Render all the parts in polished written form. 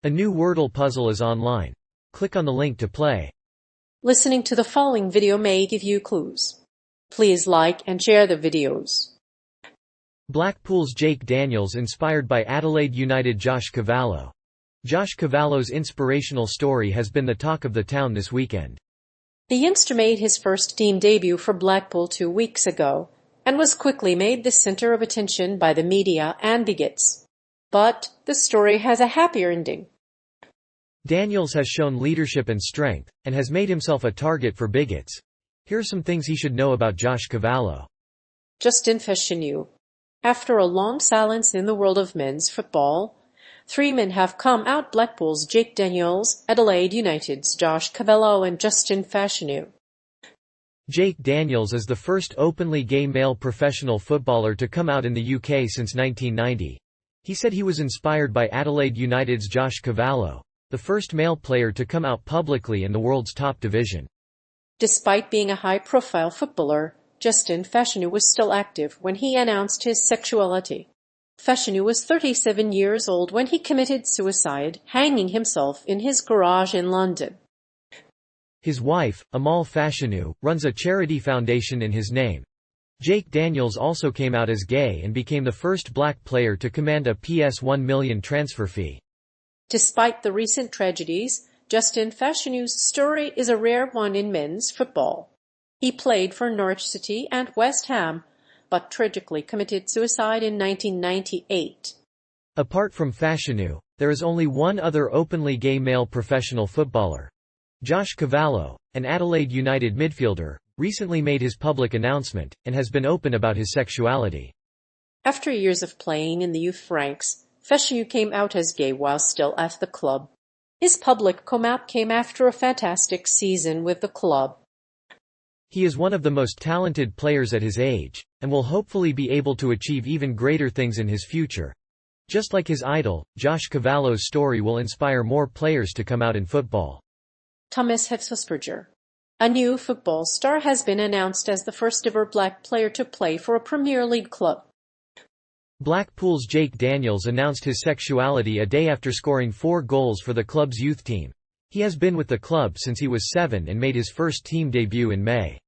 A new Wordle puzzle is online. Click on the link to play. Listening to the following video may give you clues. Please like and share the videos. Blackpools Jake Daniels inspired by Adelaide United Josh Cavallo. Josh Cavallo's inspirational story has been the talk of the town this weekend. The youngster made his first team debut for Blackpool 2 weeks ago and was quickly made the center of attention by the media and bigots. But the story has a happier ending. Daniels has shown leadership and strength, and has made himself a target for bigots. Here are some things he should know about Josh Cavallo. Justin Fashanu. After a long silence in the world of men's football, 3 men have come out: Blackpool's Jake Daniels, Adelaide United's Josh Cavallo, and Justin Fashanu. Jake Daniels is the first openly gay male professional footballer to come out in the UK since 1990. He said he was inspired by Adelaide United's Josh Cavallo, the first male player to come out publicly in the world's top division. Despite being a high-profile footballer, Justin Fashanu was still active when he announced his sexuality. Fashanu was 37 years old when he committed suicide, hanging himself in his garage in London. His wife, Amal Fashanu, runs a charity foundation in his name. Jake Daniels also came out as gay and became the first black player to command a £1 million transfer fee. Despite the recent tragedies, Justin Fashanu's story is a rare one in men's football. He played for Norwich City and West Ham, but tragically committed suicide in 1998. Apart from Fashanu, there is only one other openly gay male professional footballer. Josh Cavallo, an Adelaide United midfielder, recently made his public announcement, and has been open about his sexuality. After years of playing in the youth ranks, Fashanu came out as gay while still at the club. His public come-out came after a fantastic season with the club. He is one of the most talented players at his age, and will hopefully be able to achieve even greater things in his future. Just like his idol, Josh Cavallo's story will inspire more players to come out in football. Thomas Hitzelsperger. A new football star has been announced as the first ever black player to play for a Premier League club. Blackpool's Jake Daniels announced his sexuality a day after scoring 4 goals for the club's youth team. He has been with the club since he was 7 and made his first team debut in May.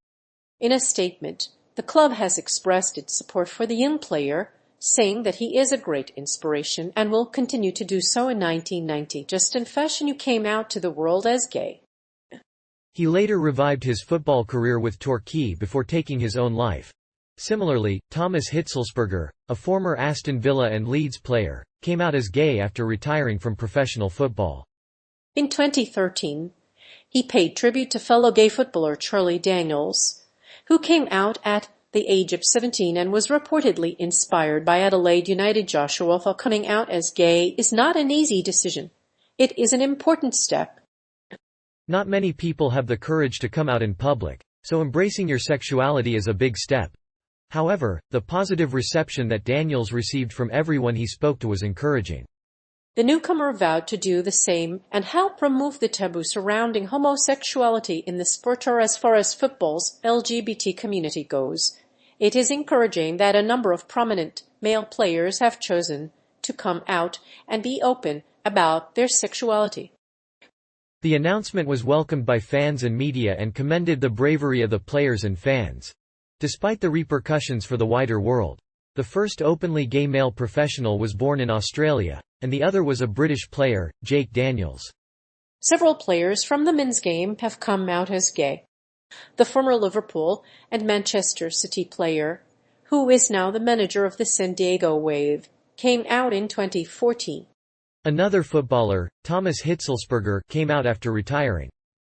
In a statement, the club has expressed its support for the young player, saying that he is a great inspiration and will continue to do so. In 1990, Justin Fashanu came out to the world as gay. He later revived his football career with Torquay before taking his own life. Similarly, Thomas Hitzelsperger, a former Aston Villa and Leeds player, came out as gay after retiring from professional football. In 2013, he paid tribute to fellow gay footballer Charlie Daniels, who came out at the age of 17 and was reportedly inspired by Adelaide United Joshua. While coming out as gay is not an easy decision, it is an important step. Not many people have the courage to come out in public, so embracing your sexuality is a big step. However, the positive reception that Daniels received from everyone he spoke to was encouraging. The newcomer vowed to do the same and help remove the taboo surrounding homosexuality in the sport. As far as football's LGBT community goes, it is encouraging that a number of prominent male players have chosen to come out and be open about their sexuality. The announcement was welcomed by fans and media and commended the bravery of the players and fans. Despite the repercussions for the wider world, the first openly gay male professional was born in Australia, and the other was a British player, Jake Daniels. Several players from the men's game have come out as gay. The former Liverpool and Manchester City player, who is now the manager of the San Diego Wave, came out in 2014. Another footballer, Thomas Hitzelsperger, came out after retiring.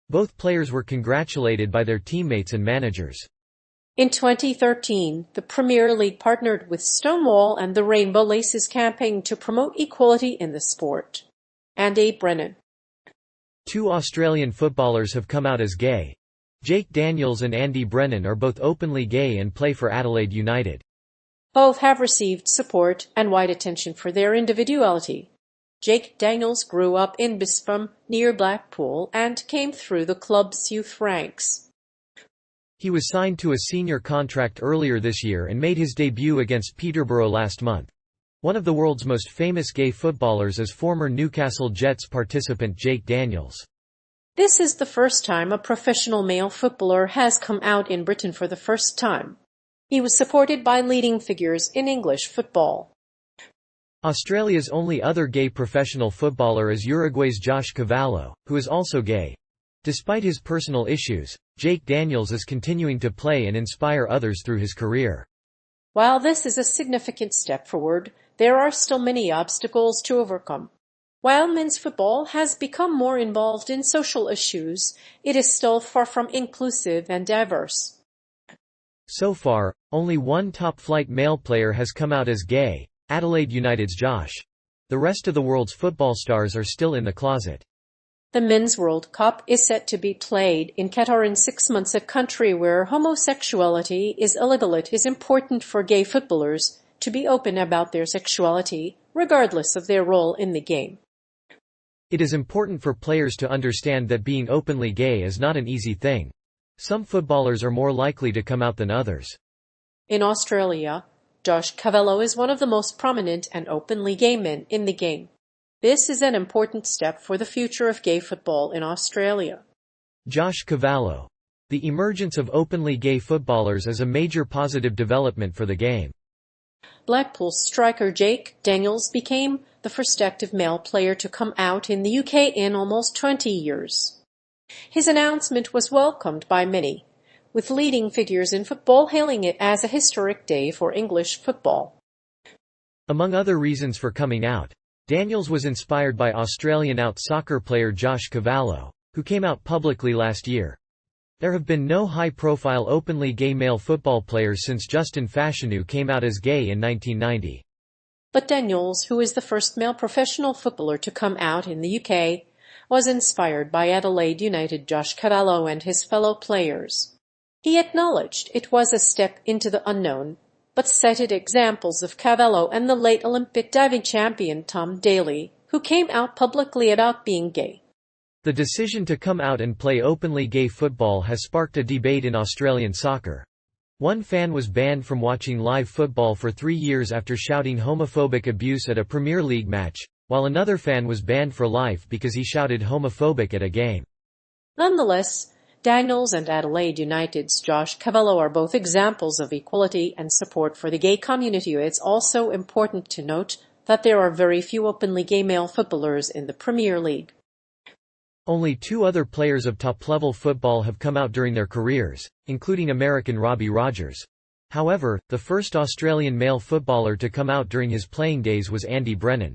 Both players were congratulated by their teammates and managers. In 2013, the Premier League partnered with Stonewall and the Rainbow Laces campaign to promote equality in the sport. Andy Brennan. 2 Australian footballers have come out as gay. Jake Daniels and Andy Brennan are both openly gay and play for Adelaide United. Both have received support and wide attention for their individuality. Jake Daniels grew up in Bispham, near Blackpool, and came through the club's youth ranks. He was signed to a senior contract earlier this year and made his debut against Peterborough last month. One of the world's most famous gay footballers is former Newcastle Jets participant Jake Daniels. This is the first time a professional male footballer has come out in Britain for the first time. He was supported by leading figures in English football. Australia's only other gay professional footballer is Uruguay's Josh Cavallo, who is also gay. Despite his personal issues, Jake Daniels is continuing to play and inspire others through his career. While this is a significant step forward, there are still many obstacles to overcome. While men's football has become more involved in social issues, it is still far from inclusive and diverse. So far, only one top-flight male player has come out as gay, Adelaide United's Josh. The rest of the world's football stars are still in the closet. The Men's World Cup is set to be played in Qatar in 6 months, a country where homosexuality is illegal. It is important for gay footballers to be open about their sexuality, regardless of their role in the game. It is important for players to understand that being openly gay is not an easy thing. Some footballers are more likely to come out than others. In Australia, Josh Cavallo is one of the most prominent and openly gay men in the game. This is an important step for the future of gay football in Australia. Josh Cavallo. The emergence of openly gay footballers is a major positive development for the game. Blackpool's striker Jake Daniels became the first active male player to come out in the UK in almost 20 years. His announcement was welcomed by many, with leading figures in football hailing it as a historic day for English football. Among other reasons for coming out, Daniels was inspired by Australian out-soccer player Josh Cavallo, who came out publicly last year. There have been no high-profile openly gay male football players since Justin Fashanu came out as gay in 1990. But Daniels, who is the first male professional footballer to come out in the UK, was inspired by Adelaide United Josh Cavallo and his fellow players. He acknowledged it was a step into the unknown, but cited examples of Cavallo and the late Olympic diving champion Tom Daley, who came out publicly about being gay. The decision to come out and play openly gay football has sparked a debate in Australian soccer. One fan was banned from watching live football for 3 years after shouting homophobic abuse at a Premier League match, while another fan was banned for life because he shouted homophobic at a game. Nonetheless, Daniels and Adelaide United's Josh Cavallo are both examples of equality and support for the gay community. It's also important to note that there are very few openly gay male footballers in the Premier League. Only 2 other players of top-level football have come out during their careers, including American Robbie Rogers. However, the first Australian male footballer to come out during his playing days was Andy Brennan.